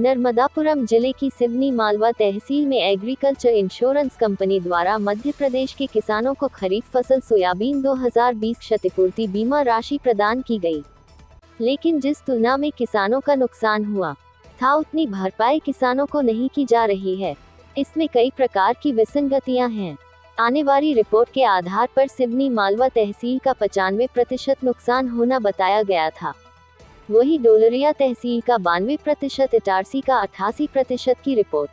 नर्मदापुरम जिले की सिवनी मालवा तहसील में एग्रीकल्चर इंश्योरेंस कंपनी द्वारा मध्य प्रदेश के किसानों को खरीफ फसल सोयाबीन 2020 क्षतिपूर्ति बीमा राशि प्रदान की गई। लेकिन जिस तुलना में किसानों का नुकसान हुआ था, उतनी भरपाई किसानों को नहीं की जा रही है। इसमें कई प्रकार की विसंगतियां हैं। आने वाली रिपोर्ट के आधार पर सिवनी मालवा तहसील का 95% नुकसान होना बताया गया था। वही डोलरिया तहसील का 92%, इटारसी का 88% की रिपोर्ट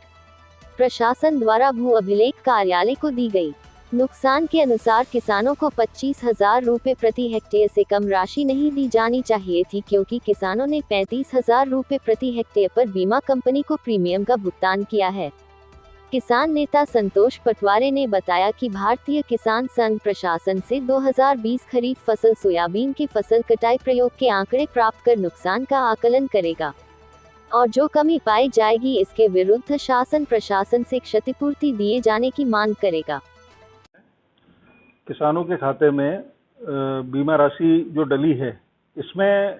प्रशासन द्वारा भू अभिलेख कार्यालय को दी गई। नुकसान के अनुसार किसानों को 25,000 रुपये प्रति हेक्टेयर से कम राशि नहीं दी जानी चाहिए थी, क्योंकि किसानों ने 35,000 रुपये प्रति हेक्टेयर पर बीमा कंपनी को प्रीमियम का भुगतान किया है। किसान नेता संतोष पटवारे ने बताया कि भारतीय किसान संघ प्रशासन से 2020 खरीफ फसल सोयाबीन की फसल कटाई प्रयोग के आंकड़े प्राप्त कर नुकसान का आकलन करेगा और जो कमी पाई जाएगी इसके विरुद्ध शासन प्रशासन से क्षतिपूर्ति दिए जाने की मांग करेगा। किसानों के खाते में बीमा राशि जो डली है, इसमें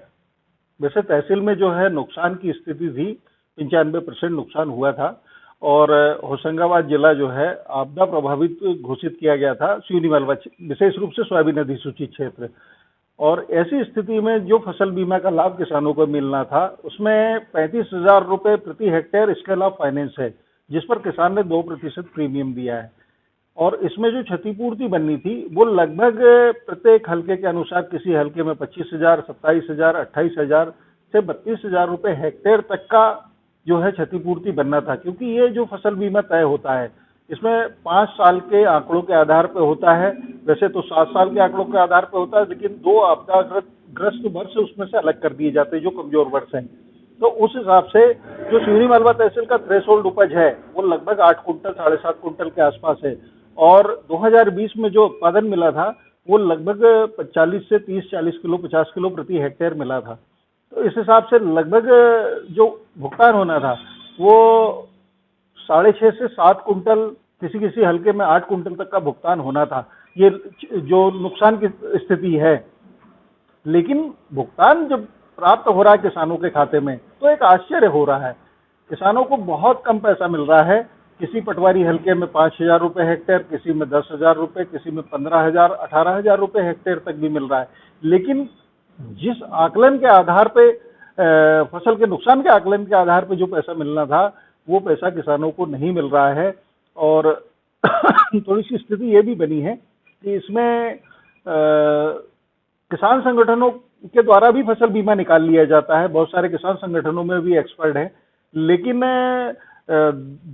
वैसे तहसील में जो है नुकसान की स्थिति थी, 95% नुकसान हुआ था और होशंगाबाद जिला जो है आपदा प्रभावित घोषित किया गया था, सिवनी मालवा विशेष रूप से सोयाबीन अधिसूचित क्षेत्र। और ऐसी स्थिति में जो फसल बीमा का लाभ किसानों को मिलना था, उसमें 35,000 रुपये प्रति हेक्टेयर इसके अलावा फाइनेंस है, जिस पर किसान ने 2% प्रीमियम दिया है। और इसमें जो क्षतिपूर्ति बननी थी वो लगभग प्रत्येक हल्के के अनुसार किसी हल्के में 25,000, 27,000, 28,000 से 32,000 रुपये हेक्टेयर तक का जो है क्षतिपूर्ति बनना था, क्योंकि ये जो फसल बीमा तय होता है इसमें 5 साल के आंकड़ों के आधार पर होता है। वैसे तो 7 साल के आंकड़ों के आधार पर होता है, लेकिन 2 आपदाग्रस्त वर्ष उसमें से अलग कर दिए जाते हैं जो कमजोर वर्ष हैं। तो उस हिसाब से जो सिवनी मालवा तहसील का थ्रेशोल्ड उपज है वो लगभग 8 कुंटल 7.5 कुंटल के आसपास है और 2020 में जो उत्पादन मिला था वो लगभग 40 से 30-40 किलो 50 किलो प्रति हेक्टेयर मिला था। तो इस हिसाब से लगभग जो भुगतान होना था वो 6.5 से 7 कुंटल, किसी किसी हल्के में 8 कुंटल तक का भुगतान होना था। ये जो नुकसान की स्थिति है, लेकिन भुगतान जब प्राप्त हो रहा है किसानों के खाते में तो एक आश्चर्य हो रहा है। किसानों को बहुत कम पैसा मिल रहा है। किसी पटवारी हल्के में 5,000 रुपये हेक्टेयर, किसी में 10,000 रुपये, किसी में 15,000, 18,000 रुपये हेक्टेयर तक भी मिल रहा है। लेकिन जिस आकलन के आधार पे फसल के नुकसान के आकलन के आधार पे जो पैसा मिलना था वो पैसा किसानों को नहीं मिल रहा है। और थोड़ी सी स्थिति ये भी बनी है कि इसमें किसान संगठनों के द्वारा भी फसल बीमा निकाल लिया जाता है। बहुत सारे किसान संगठनों में भी एक्सपर्ट हैं, लेकिन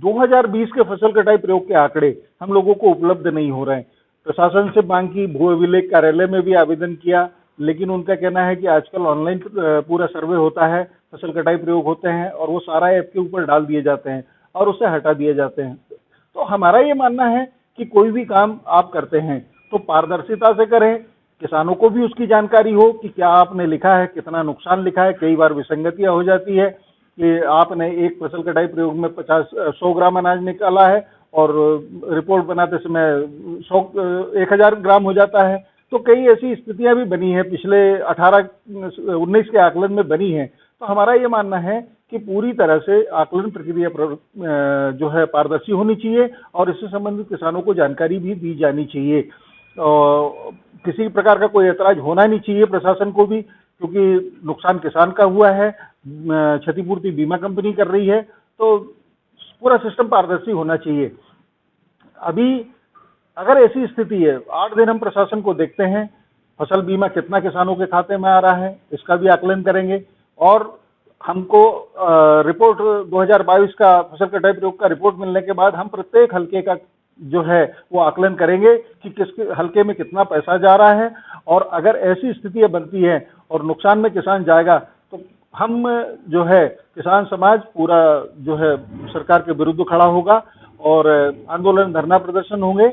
2020 के फसल कटाई प्रयोग के आंकड़े हम लोगों को उपलब्ध नहीं हो रहे हैं। प्रशासन से मांग की, भू अभिलेख कार्यालय में भी आवेदन किया, लेकिन उनका कहना है कि आजकल ऑनलाइन पूरा सर्वे होता है, फसल कटाई प्रयोग होते हैं और वो सारा ऐप के ऊपर डाल दिए जाते हैं और उससे हटा दिए जाते हैं। तो हमारा ये मानना है कि कोई भी काम आप करते हैं तो पारदर्शिता से करें, किसानों को भी उसकी जानकारी हो कि क्या आपने लिखा है, कितना नुकसान लिखा है। कई बार विसंगतियां हो जाती है कि आपने एक फसल कटाई प्रयोग में 100 ग्राम अनाज निकाला है और रिपोर्ट बनाते समय 1,000 ग्राम हो जाता है। तो कई ऐसी स्थितियां भी बनी है, पिछले 18-19 के आकलन में बनी है। तो हमारा ये मानना है कि पूरी तरह से आकलन प्रक्रिया जो है पारदर्शी होनी चाहिए और इससे संबंधित किसानों को जानकारी भी दी जानी चाहिए। किसी प्रकार का कोई ऐतराज होना नहीं चाहिए प्रशासन को भी, क्योंकि नुकसान किसान का हुआ है, क्षतिपूर्ति बीमा कंपनी कर रही है, तो पूरा सिस्टम पारदर्शी होना चाहिए। अभी अगर ऐसी स्थिति है, 8 दिन हम प्रशासन को देखते हैं, फसल बीमा कितना किसानों के खाते में आ रहा है इसका भी आकलन करेंगे और हमको रिपोर्ट 2022 का फसल कटाई प्रयोग का रिपोर्ट मिलने के बाद हम प्रत्येक हल्के का जो है वो आकलन करेंगे कि किस हल्के में कितना पैसा जा रहा है। और अगर ऐसी स्थितियां बनती है और नुकसान में किसान जाएगा तो हम जो है किसान समाज पूरा जो है सरकार के विरुद्ध खड़ा होगा और आंदोलन, धरना प्रदर्शन होंगे।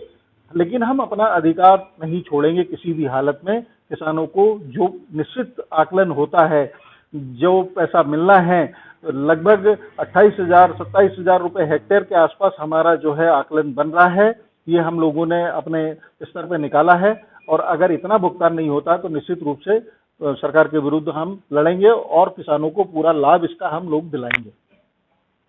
लेकिन हम अपना अधिकार नहीं छोड़ेंगे किसी भी हालत में। किसानों को जो निश्चित आकलन होता है, जो पैसा मिलना है, लगभग 28,000, 27,000 रुपये हेक्टेयर के आसपास हमारा जो है आकलन बन रहा है। ये हम लोगों ने अपने स्तर पर निकाला है और अगर इतना भुगतान नहीं होता तो निश्चित रूप से सरकार के विरुद्ध हम लड़ेंगे और किसानों को पूरा लाभ इसका हम लोग दिलाएंगे।